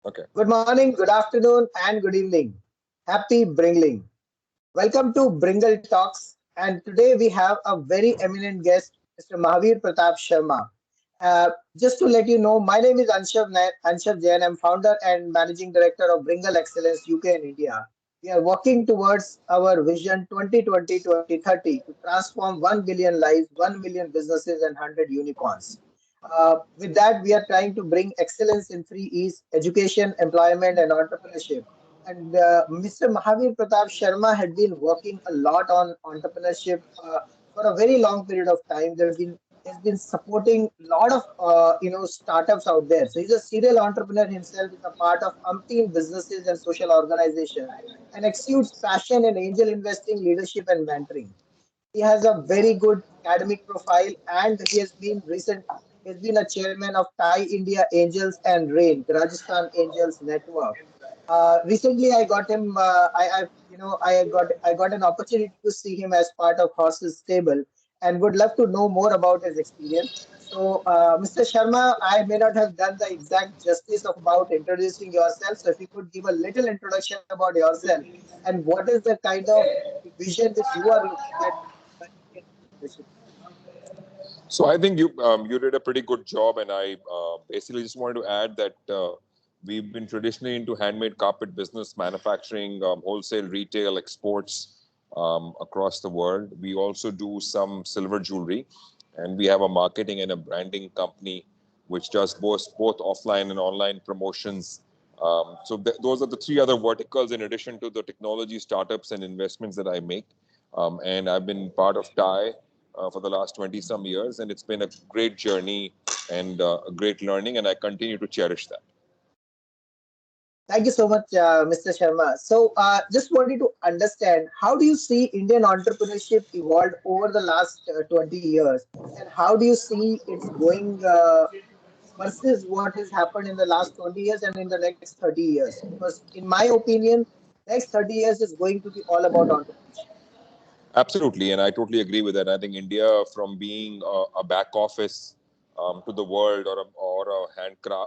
Okay. Good morning, good afternoon, and good evening. Happy Bringling. Welcome to Bringle Talks. And today we have a very eminent guest, Mr. Mahaveer Pratap Sharma. Just to let you know, my name is Anshav Jain. I'm founder and managing director of Bringle Excellence UK and India. We are working towards our vision 2020-2030 to transform 1 billion lives, 1 million businesses, and 100 unicorns. With that, we are trying to bring excellence in three E's: education, employment, and entrepreneurship. And Mr. Mahavir Pratap Sharma had been working a lot on entrepreneurship for a very long period of time. Has been supporting a lot of startups out there. So he's a serial entrepreneur himself. He's a part of umpteen businesses and social organizations, and exudes passion in angel investing, leadership, and mentoring. He has a very good academic profile, and he has been a chairman of Thai India Angels and RAIN, the Rajasthan Angels Network. Recently, I got him. I got an opportunity to see him as part of Horses Stable, and would love to know more about his experience. So, Mr. Sharma, I may not have done the exact justice of about introducing yourself. So, if you could give a little introduction about yourself and what is the kind of vision which you are looking at by Indian entrepreneurship. So I think you did a pretty good job, and I basically just wanted to add that we've been traditionally into handmade carpet business, manufacturing, wholesale, retail, exports across the world. We also do some silver jewelry, and we have a marketing and a branding company which does both offline and online promotions. Those are the three other verticals in addition to the technology startups and investments that I make. And I've been part of TIE for the last 20 some years, and it's been a great journey and a great learning, and I continue to cherish that. Thank you so much, Mr. Sharma. So, just wanted to understand, how do you see Indian entrepreneurship evolved over the last 20 years, and how do you see it's going versus what has happened in the last 20 years and in the next 30 years? Because, in my opinion, next 30 years is going to be all about entrepreneurship. Absolutely, and I totally agree with that. I think India, from being a back office to the world, or a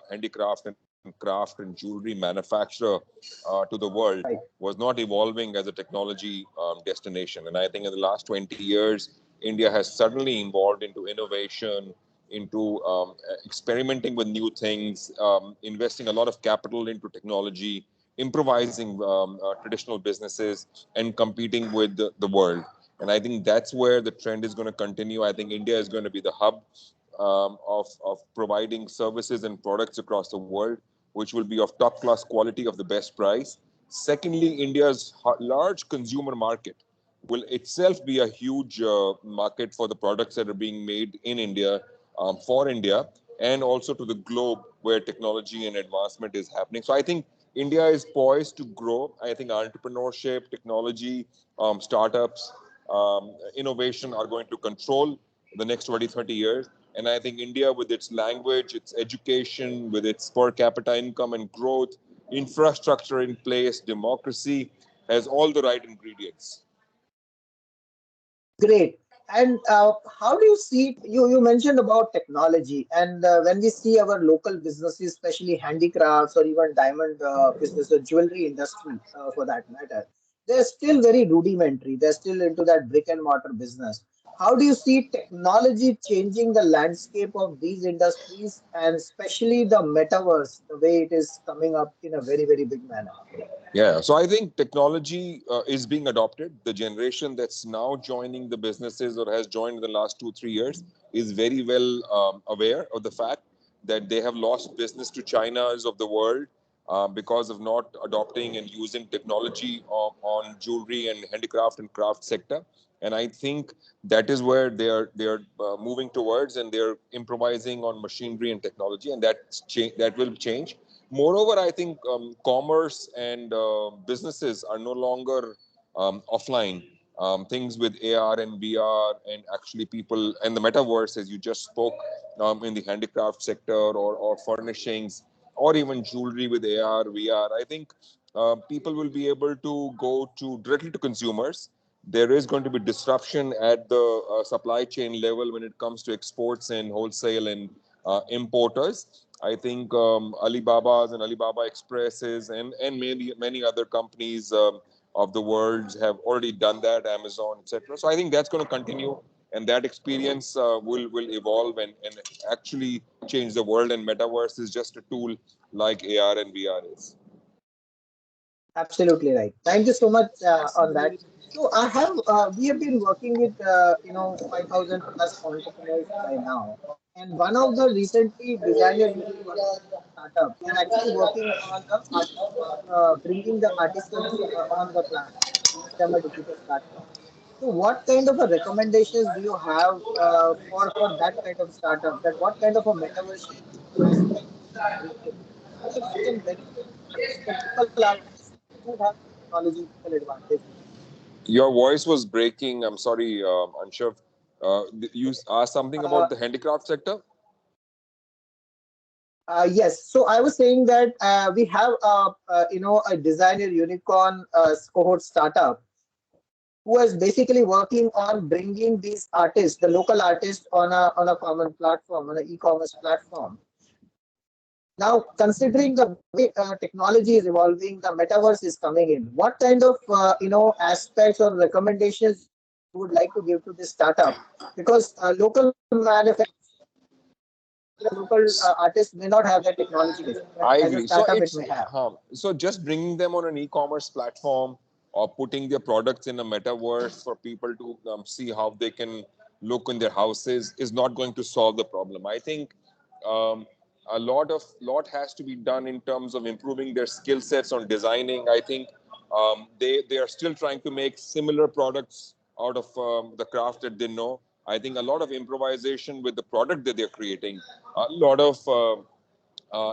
handicraft and craft and jewelry manufacturer to the world, Right. was not evolving as a technology destination. And I think in the last 20 years, India has suddenly evolved into innovation, into experimenting with new things, investing a lot of capital into technology, improvising traditional businesses, and competing with the world. And I think that's where the trend is going to continue. I think India is going to be the hub of providing services and products across the world, which will be of top class quality of the best price. Secondly, India's large consumer market will itself be a huge market for the products that are being made in India, for India, and also to the globe where technology and advancement is happening. So I think India is poised to grow. I think entrepreneurship, technology, startups, innovation are going to control the next 20, 30 years. And I think India, with its language, its education, with its per capita income and growth, infrastructure in place, democracy, has all the right ingredients. Great. And how do you see, you mentioned about technology, and when we see our local businesses, especially handicrafts or even diamond business or jewelry industry for that matter, they're still very rudimentary. They're still into that brick and mortar business. How do you see technology changing the landscape of these industries, and especially the metaverse, the way it is coming up in a very, very big manner? Yeah, so I think technology is being adopted. The generation that's now joining the businesses or has joined in the last 2, 3 years is very well aware of the fact that they have lost business to China's of the world because of not adopting and using technology on jewelry and handicraft and craft sector. And I think that is where they are moving towards, and they're improvising on machinery and technology, and that will change. Moreover, I think commerce and businesses are no longer offline. Things with AR and VR, and actually people and the metaverse, as you just spoke, in the handicraft sector, or furnishings, or even jewelry with AR, VR. I think people will be able to go to directly to consumers. There is going to be disruption at the supply chain level when it comes to exports and wholesale and importers. I think Alibaba's and Alibaba Expresses and many other companies of the world have already done that. Amazon, etc. So I think that's going to continue, and that experience will evolve and actually change the world. And metaverse is just a tool like AR and VR is. Absolutely right. Thank you so much on that. So I have we have been working with 5,000 plus entrepreneurs by now, and one of the recently designer unicorn startup, they're actually working on the bringing the artisans on the platform, bringing them a digital platform. So what kind of a recommendations do you have for that kind of startup? That what kind of a metaverse aspect we should bring in so that we can benefit the local artists who have technological advantage in it. Your voice was breaking. I'm sorry, Anshav. You asked something Uh, about the handicraft sector. yes, so I was saying that we have a designer unicorn cohort startup who is basically working on bringing these artists, the local artists, on a common platform, on an e-commerce platform. Now, considering the way technology is evolving, the metaverse is coming in. What kind of aspects or recommendations you would like to give to this startup? Because local manufacturers, local artists may not have that technology base, but I as a agree. So startup, it it's may have. so just bringing them on an e-commerce platform or putting their products in a metaverse for people to see how they can look in their houses is not going to solve the problem. I think um, a lot has to be done in terms of improving their skill sets on designing. I think they are still trying to make similar products out of the craft that they know. I think a lot of improvisation with the product that they're creating, a lot of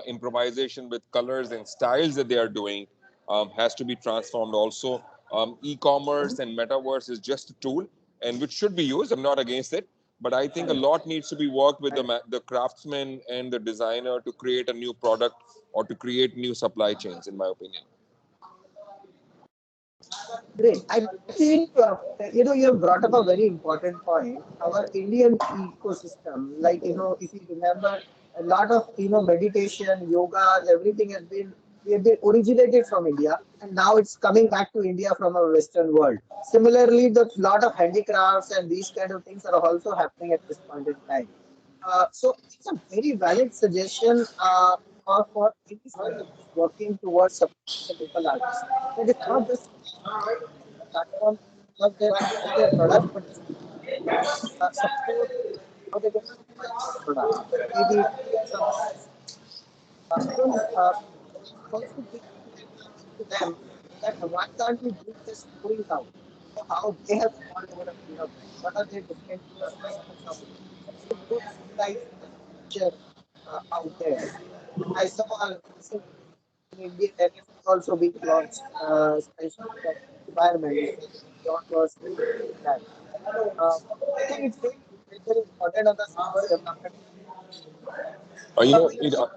improvisation with colors and styles that they are doing has to be transformed also. E-commerce and metaverse is just a tool and which should be used. I'm not against it, but I think a Correct. lot needs to be worked with the craftsman and the designer to create a new product or to create new supply chains, in my opinion. Great. I think you have brought up a very important point. Our Indian ecosystem, like if you remember, a lot of meditation, yoga, everything has been we have been originated from India, and now it's coming back to India from a Western world. Similarly, the lot of handicrafts and these kind of things are also happening at this point in time. So it's a very valid suggestion for any startup who's working towards supporting the local artists. That is not just platform because they sell their products, but it's support how they can optimize their products. Maybe create some even also bring to them that why can't we bring the stories out? How they have evolved over a period of time. What are their different aspects of it? So those insights can feature out there. I saw recently in India NFT also being launched, especially for environment, especially beyond was speaking that. I think it's very important on the skills development. You know, We also,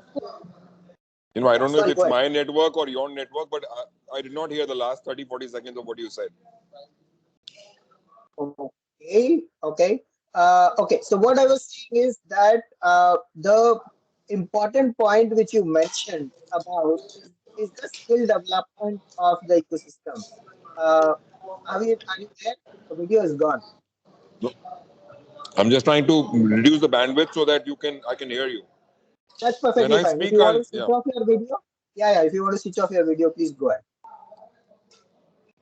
I yeah, don't know if sorry, it's go ahead. my network or your network, but I did not hear the last 30, 40 seconds of what you said. Okay. Okay. So what I was saying is that the important point which you mentioned about is the skill development of the ecosystem. Uh, are you there? The video is gone. No, I'm just trying to reduce the bandwidth so that I can hear you. That's When perfectly I fine. If speak, you want I'll to switch yeah. off your video, yeah. If you want to switch off your video, please go ahead.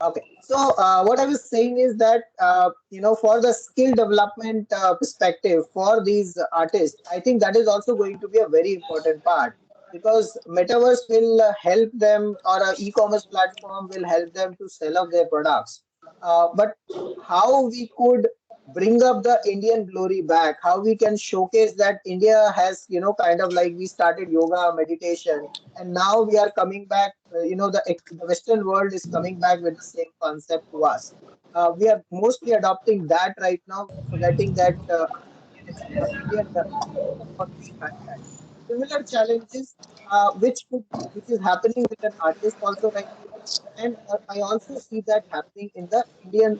Okay, so what I was saying is that for the skill development perspective for these artists, I think that is also going to be a very important part because metaverse will help them or a e-commerce platform will help them to sell off their products. But how we could bring up the Indian glory back, how we can showcase that India has kind of like we started yoga, meditation, and now we are coming back the Western world is coming back with the same concept to us. We are mostly adopting that right now. We are forgetting that Indian ecosystem was behind that. Similar challenges, which is happening with an artist also right now, and I also see that happening in the Indian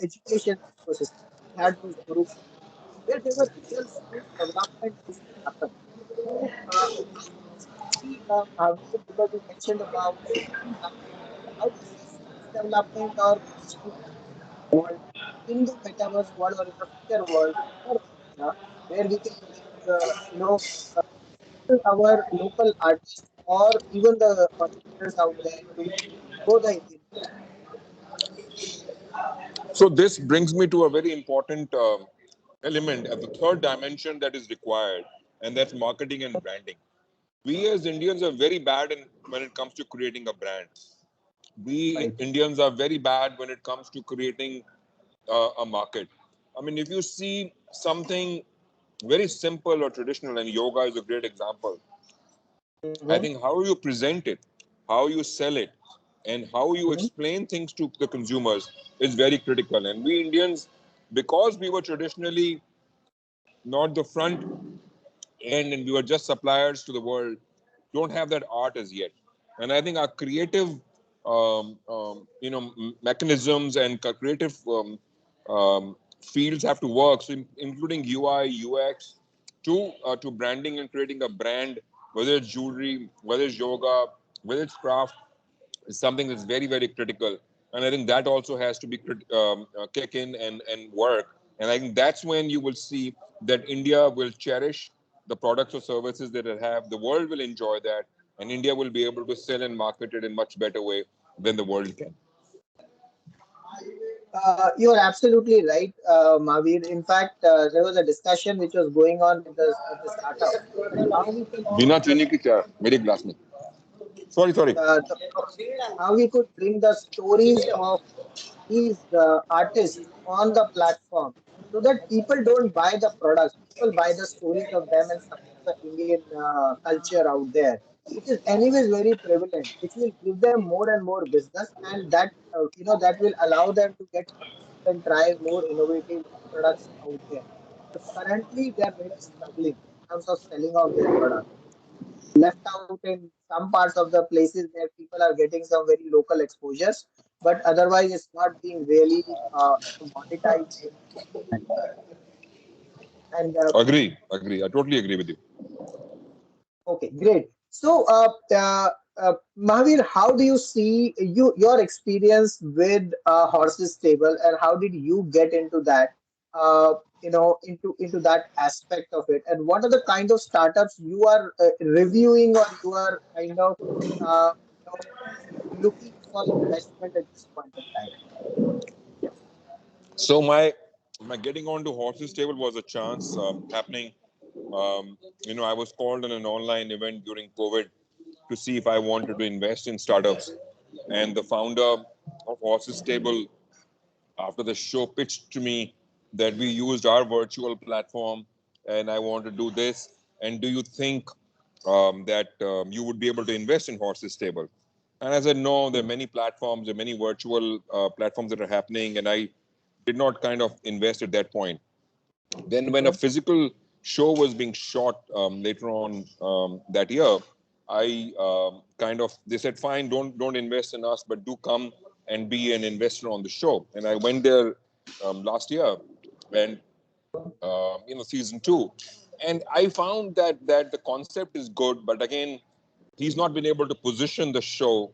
education ecosystem. We had those Gurukulam where there were real skills development used to happen. So, especially Mahavir, because you mentioned about skills upgrade, how do you see skills development or professional world in the metaverse world or in the future world for India, where we can bring, our local artists or even the creators out there to grow the Indian culture. So this brings me to a very important element, the third dimension that is required, and that's marketing and branding. We as Indians are very bad when it comes to creating a brand. We Right. Indians are very bad when it comes to creating a market. I mean, if you see something very simple or traditional, and yoga is a great example, I Mm-hmm. think how you present it, how you sell it, and how you Mm-hmm. explain things to the consumers is very critical. And we Indians, because we were traditionally not the front end and we were just suppliers to the world, don't have that art as yet. And I think our creative, mechanisms and creative fields have to work. So, including UI, UX, to branding and creating a brand, whether it's jewelry, whether it's yoga, whether it's craft, is something that's very, very critical. And I think that also has to be kick in and work. And I think that's when you will see that India will cherish the products or services that it have. The world will enjoy that, and India will be able to sell and market it in much better way than the world can. You're absolutely right, Mahavir. In fact, there was a discussion which was going on with the startup that how we can बिना bring चीनी की चाय मेरी glass में sorry sorry the how we could bring the stories of these artists on the platform so that people don't buy the products, people buy the stories of them and support the Indian culture out there, which is anyways very prevalent, which will give them more and more business, and that that will allow them to get and try more innovative products out there. But currently, they are really struggling in terms of selling of their products, left out in some parts of the places where people are getting some very local exposures, but otherwise it's not being really monetized in that. And agree I totally agree with you. okay, great. So, Mahavir, how do you see your experience with horses stable, and how did you get into that? Into that aspect of it, and what are the kind of startups you are reviewing, or you are kind of uh, you know, looking for investment at this point of time? So my getting onto horses table was a chance happening. I was called on an online event during COVID to see if I wanted to invest in startups, and the founder of Horses Table, after the show, pitched to me that we used our virtual platform, and I want to do this. And do you think that you would be able to invest in Horses Stable? And I said, no, there are many platforms, there are many virtual platforms that are happening, and I did not kind of invest at that point. Then, when a Mhm. physical show was being shot later on that year, I they said, fine, don't invest in us, but do come and be an investor on the show. And I went there last year, and season two, and I found that the concept is good, but again, he's not been able to position the show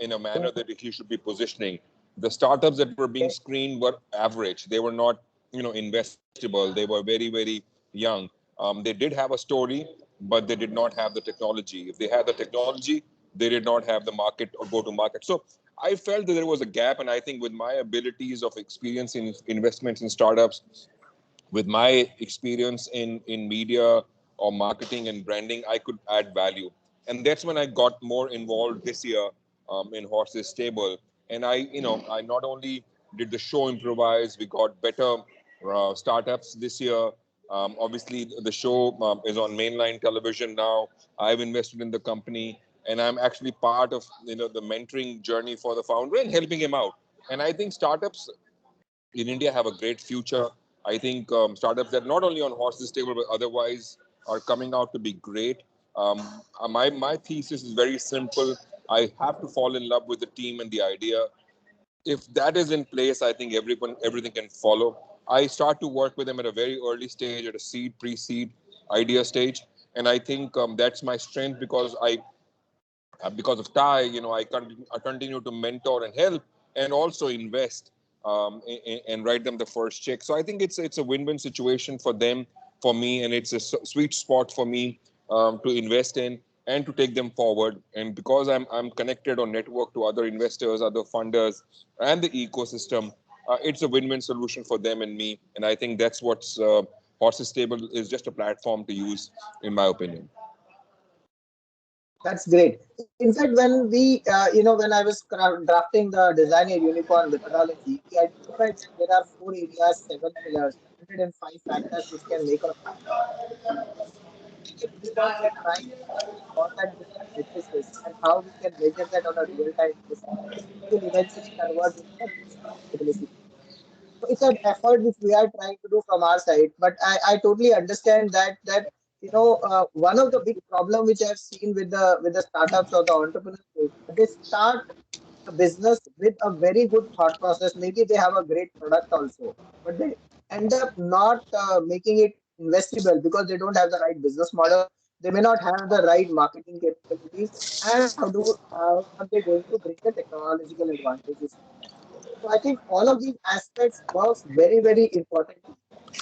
in a manner that he should be positioning. The startups that were being screened were average. They were not, investable. They were very, very young. They did have a story, but they did not have the technology. If they had the technology, they did not have the market or go to market. So I felt that there was a gap, and I think with my abilities of experience in investments in startups, with my experience in media or marketing and branding, I could add value. And that's when I got more involved this year in Horses Stable. And I not only did the show improvise, we got better startups this year. Obviously, the show is on mainline television now. I've invested in the company, and I'm actually part of the mentoring journey for the founder and helping him out. And I think startups in India have a great future. I think startups that not only on horses table but otherwise are coming out to be great. My thesis is very simple. I have to fall in love with the team and the idea. If that is in place, I think everything can follow. I start to work with them at a very early stage, at a seed, pre-seed idea stage, And I think that's my strength, because of Thai, I continue to mentor and help, and also invest, and write them the first check. So I think it's a win-win situation for them, for me, and it's a sweet spot for me, to invest in and to take them forward. And because I'm connected on network to other investors, other funders, and the ecosystem, it's a win-win solution for them and me. And I think that's what's Horses Stable is just a platform to use, in my opinion. That's great. In fact, when when I was drafting the design a unicorn methodology, we identified that there are four areas, seven pillars, 105 factors which can make or break a unicorn. So building a unicorn, we are trying to understand all that different matrices and how we can measure that on a real-time basis, which will eventually convert into a business scalability. So it's an effort which we are trying to do from our side. But I totally understand that one of the big problem which I've seen with the startups or the entrepreneurs is they start a business with a very good thought process. Maybe they have a great product also, but they end up not making it investable because they don't have the right business model. They may not have the right marketing capabilities, and how are they going to bring the technological advantages to that? So I think all of these aspects works very, very importantly.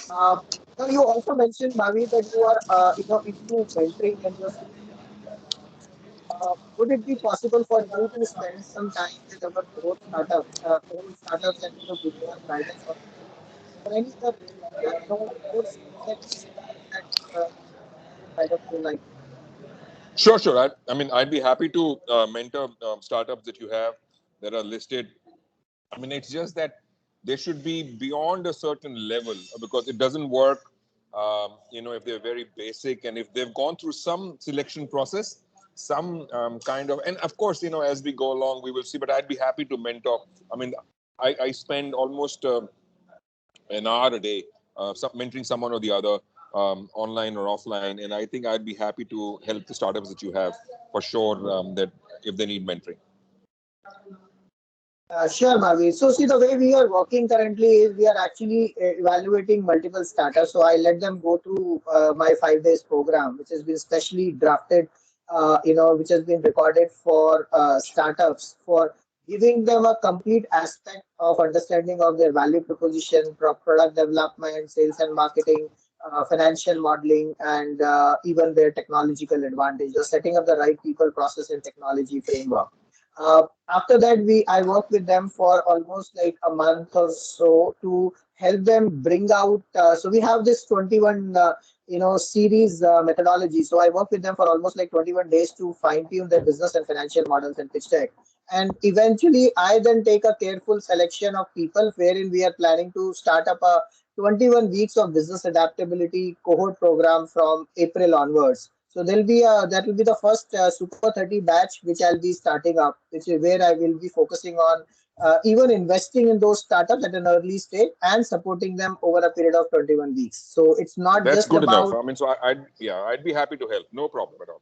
Uh, Now you also mentioned, Mavi, that you are into mentoring and you're seeing potential. Would it be possible for you to spend some time with our cohort startups, and give your guidance on that, or any other more skill set startups that you would kind of like to mentor? Sure, sure. I mean, I'd be happy to mentor startups that you have that are listed. I mean, it's just that they should be beyond a certain level, because it doesn't work, if they're very basic and if they've gone through some selection process, some kind of, and of course, as we go along, we will see. But I'd be happy to mentor. I mean, I spend almost an hour a day, mentoring someone or the other, online or offline. And I think I'd be happy to help the startups that you have, for sure, that if they need mentoring. Sure, Mavi. So, see, the way we are working currently is we are actually evaluating multiple starters. So, I let them go through my 5 days program, which has been specially drafted, which has been recorded for startups for giving them a complete aspect of understanding of their value proposition, product development, sales and marketing, financial modeling, and even their technological advantage, or setting up the right people, process, and technology framework. After that, we I worked with them for almost like a month or so to help them bring out. So we have this 21 series methodology. So I worked with them for almost like 21 days to fine tune their business and financial models and pitch deck. And eventually, I then take a careful selection of people wherein we are planning to start up a 21 weeks of business adaptability cohort program from April onwards. So that will be the first Super 30 batch which I'll be starting up, which is where I will be focusing on even investing in those startups at an early stage and supporting them over a period of 21 weeks. So it's not That's just good enough. about I mean, so I'd be happy to help. No problem at all.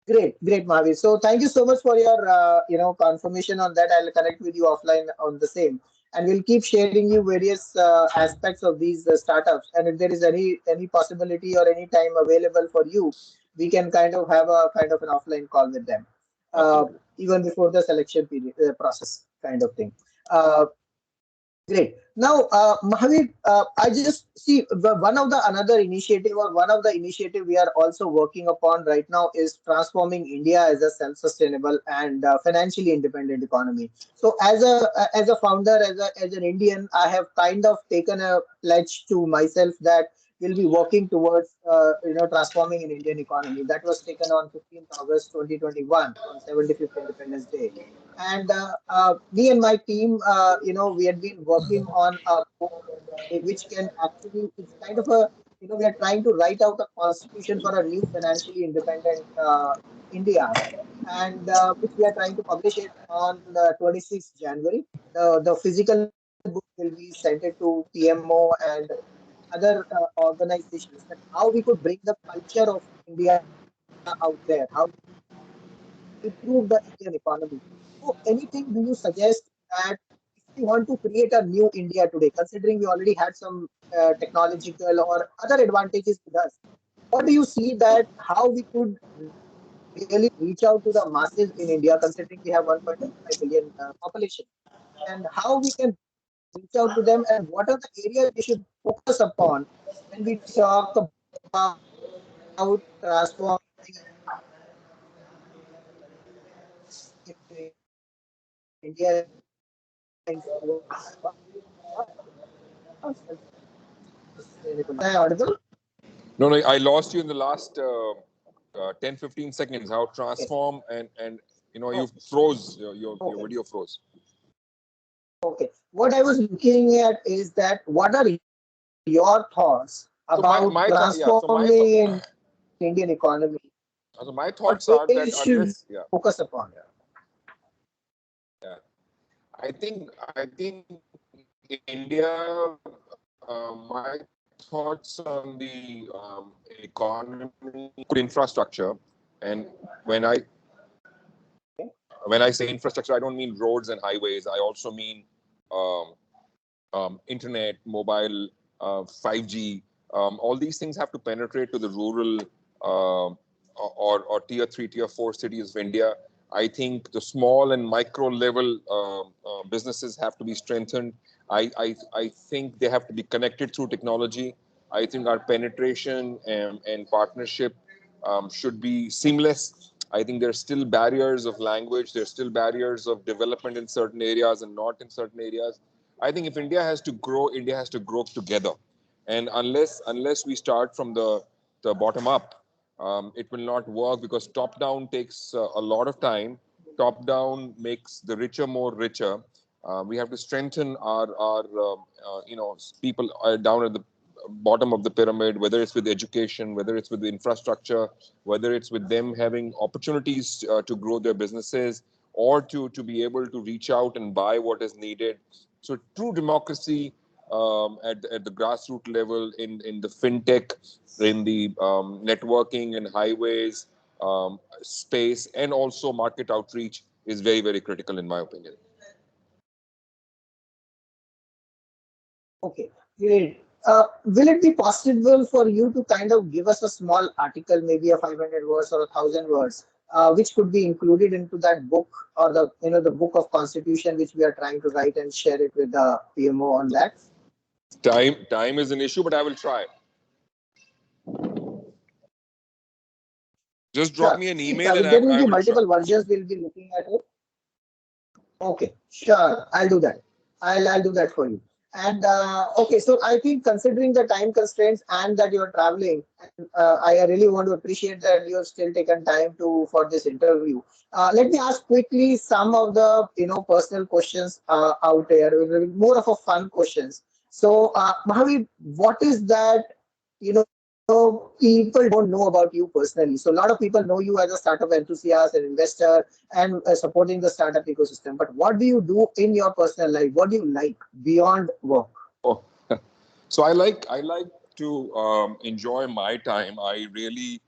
great, Mahaveer. So thank you so much for your confirmation on that. I'll connect with you offline on the same, and we'll keep sharing you various aspects of these startups. And if there is any possibility or any time available for you, we can kind of have a kind of an offline call with them, uh, Absolutely. even before the selection period process kind of thing. Uh, Great. Now, Mahavir, I just see one of the another initiative or one of the initiative we are also working upon right now is transforming India as a self-sustainable and financially independent economy. So, as a founder, as an Indian, I have kind of taken a pledge to myself that we'll be working towards transforming an Indian economy. That was taken on 15th August 2021 on 75th Independence Day. And me and my team, we had been working on a book which can actually, it's kind of a, we are trying to write out a constitution for a new financially independent India, and which we are trying to publish it on 26th January. The physical book will be sent it to PMO and other organizations, that how we could bring the culture of India out there, how we could improve the Indian economy. So, anything do you suggest that if we want to create a new India today, considering we already had some technological or other advantages with us? what do you see that how we could really reach out to the masses in India, considering we have 1.5 billion population, and how we can reach out to them, and what are the areas we should focus upon when we talk about transforming India into a sustainable. Am I audible? No, no, I lost you in the last 10, 15 seconds. How Okay. transform and you Oh, froze. Your okay. video froze. Okay. What I was looking at is that what are your thoughts about So my thought, transforming yeah. So in Indian economy? my What thoughts are areas that should we unless, yeah, focus upon? yeah, yeah. I think India. My thoughts on the economy, good infrastructure, and when I when I say infrastructure, I don't mean roads and highways. I also mean um, internet, mobile, 5G. All these things have to penetrate to the rural or tier three, tier four cities of India. I think the small and micro level businesses have to be strengthened. I think they have to be connected through technology. I think our penetration and partnership should be seamless. I think there's still barriers of language, there's still barriers of development in certain areas and not in certain areas. I think if India has to grow, India has to grow together. And unless we start from the bottom up, it will not work because top down takes a lot of time. Top down makes the richer more richer. We have to strengthen our people down at the bottom of the pyramid, whether it's with education, whether it's with the infrastructure, whether it's with them having opportunities to grow their businesses or to be able to reach out and buy what is needed. So true democracy at the grassroots level in the fintech, in the networking and highways space, and also market outreach is very, very critical in my opinion. Okay, great. Will it be possible for you to kind of give us a small article, maybe a 500 words or a 1,000 words, which could be included into that book or the book of constitution which we are trying to write and share it with the PMO on that? Time is an issue, but I will try. Just drop Sure. me an See, email and there will I be will try. multiple versions. We'll be looking at it. Okay, sure. I'll do that. I'll do that for you. And okay, so I think considering the time constraints and that you're traveling, and, I really want to appreciate that you have still taken time to for this interview. Let me ask quickly some of the personal questions out there, more of a fun questions. So, Mahavi, what is that people don't know about you personally? So, a lot of people know you as a startup enthusiast, an investor, and supporting the startup ecosystem. But what do you do in your personal life? What do you like beyond work? Oh, so I like to enjoy my time. I really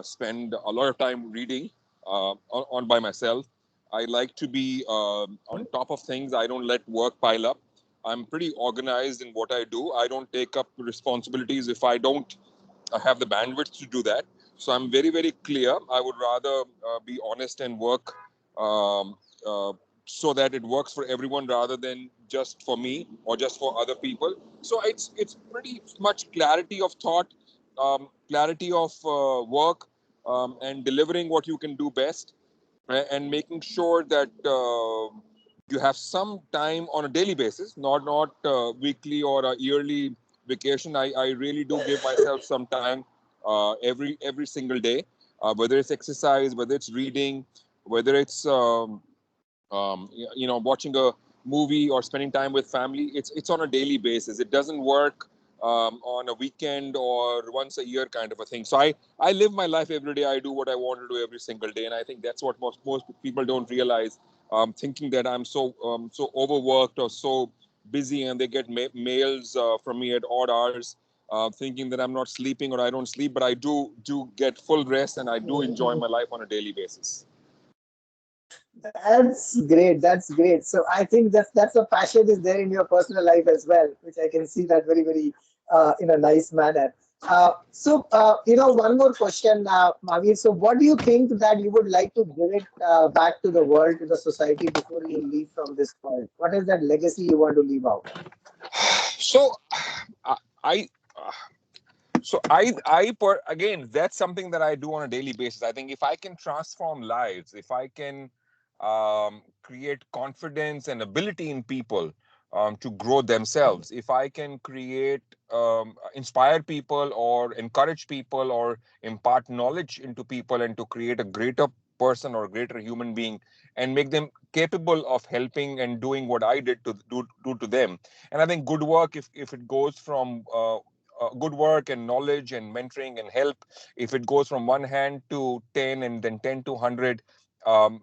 spend a lot of time reading on by myself. I like to be on top of things. I don't let work pile up. I'm pretty organized in what I do. I don't take up responsibilities if I don't have the bandwidth to do that. So I'm very, very clear. I would rather be honest and work um, uh, so that it works for everyone rather than just for me or just for other people. So it's pretty much clarity of thought, clarity of work, and delivering what you can do best, and making sure that you have some time on a daily basis, not weekly or a yearly vacation. I really do give myself some time every single day, whether it's exercise, whether it's reading, whether it's watching a movie or spending time with family. It's on a daily basis. It doesn't work on a weekend or once a year kind of a thing. So I live my life every day. I do what I want to do every single day, and I think that's what most people don't realize. Thinking that I'm so overworked or so busy, and they get mails from me at odd hours, thinking that I'm not sleeping or I don't sleep, but I do get full rest, and I do enjoy my life on a daily basis. That's great. That's great. So I think that's a passion is there in your personal life as well, which I can see that very, very in a nice manner. One more question, Mahaveer. So, what do you think that you would like to give it back to the world, to the society before you leave from this world? What is that legacy you want to leave out? So, I, I again, that's something that I do on a daily basis. I think if I can transform lives, if I can create confidence and ability in people to grow themselves, if I can create, inspire people or encourage people or impart knowledge into people and to create a greater person or greater human being and make them capable of helping and doing what I did to do to them. And I think good work, if it goes from good work and knowledge and mentoring and help, if it goes from one hand to 10 and then 10 to 100,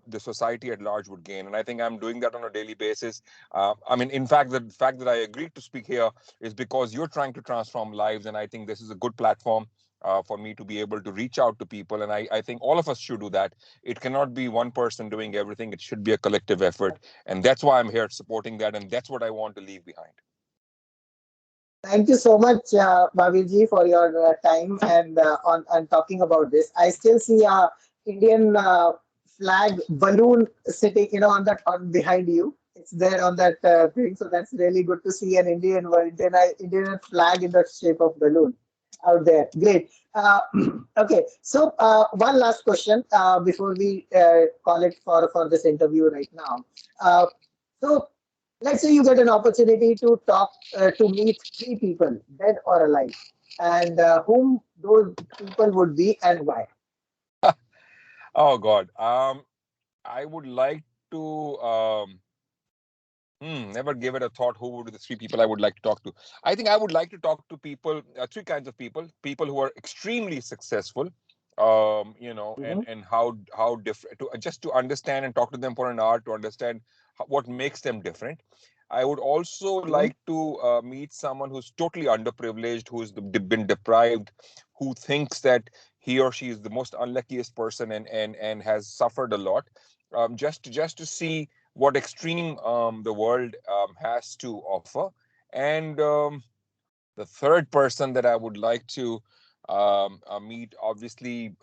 the society at large would gain. And I think I'm doing that on a daily basis. I mean, in fact, the fact that I agreed to speak here is because you're trying to transform lives. And I think this is a good platform for me to be able to reach out to people. And I think all of us should do that. It cannot be one person doing everything, it should be a collective effort. And that's why I'm here supporting that. And that's what I want to leave behind. Thank you so much, Bhaviji, for your time and on talking about this. I still see a Indian flag balloon sitting, on that on behind you. It's there on that thing, so that's really good to see an Indian flag in the shape of balloon out there. Great. Okay, so one last question before we call it for this interview right now. Uh, so let's say you get an opportunity to talk to meet three people, dead or alive, and whom those people would be and why. Oh God. I would like to never give it a thought who would be the three people I would like to talk to. I think I would like to talk to people, three kinds of people: people who are extremely successful, Mhm, and how different, to just to understand and talk to them for an hour to understand what makes them different. I would also mhm. like to meet someone who's totally underprivileged, who's been deprived, who thinks that he or she is the most unluckiest person and has suffered a lot. Just to see what extreme the world has to offer. And the third person that I would like to meet, obviously,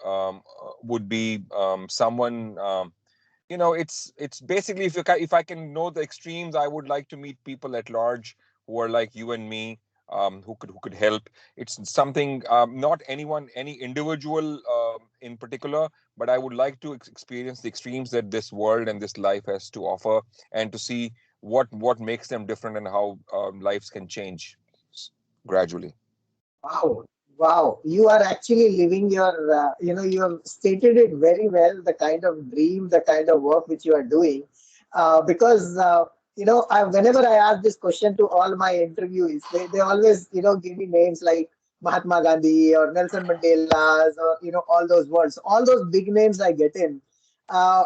would be someone. It's basically, if I can know the extremes, I would like to meet people at large who are like you and me, who could help. It's something, not any individual in particular, but I would like to experience the extremes that this world and this life has to offer, and to see what makes them different and how lives can change gradually. Wow, wow! You are actually living your, you have stated it very well. The kind of dream, the kind of work which you are doing, because whenever I ask this question to all my interviewees, they always give me names like Mahatma Gandhi or Nelson Mandela's or all those words, all those big names I get in. Uh,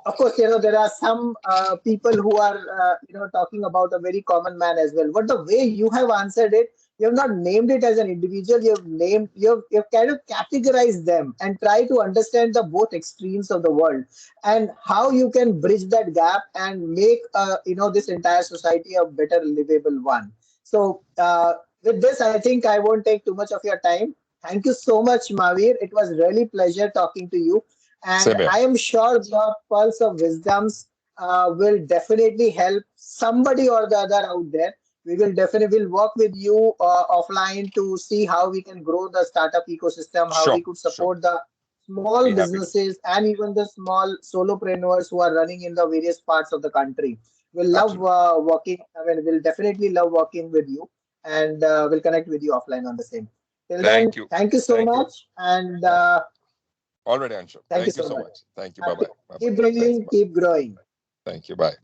of course, there are some people who are talking about a very common man as well. But the way you have answered it, you have not named it as an individual. You've kind of categorized them and try to understand the both extremes of the world and how you can bridge that gap and make this entire society a better livable one. So with this, I think I won't take too much of your time. Thank you so much, Maveer. It was really pleasure talking to you, and Same here. I am sure your pulse of wisdoms will definitely help somebody or the other out there. We will definitely will work with you offline to see how we can grow the startup ecosystem, how we Sure, could sure. support the small Be happy to. businesses and even the small solopreneurs who are running in the various parts of the country. We'll love Absolutely. working. I mean, we'll definitely love working with you, and we'll connect with you offline on the same. Till then, Thank you. thank you so Thank you. much, and Yeah. All right, Anshu. thank you Thank you so so much. much. Thank you. Bye bye. Bye bye. Keep Thanks. bringing, Bye. keep growing. Thank you. Bye.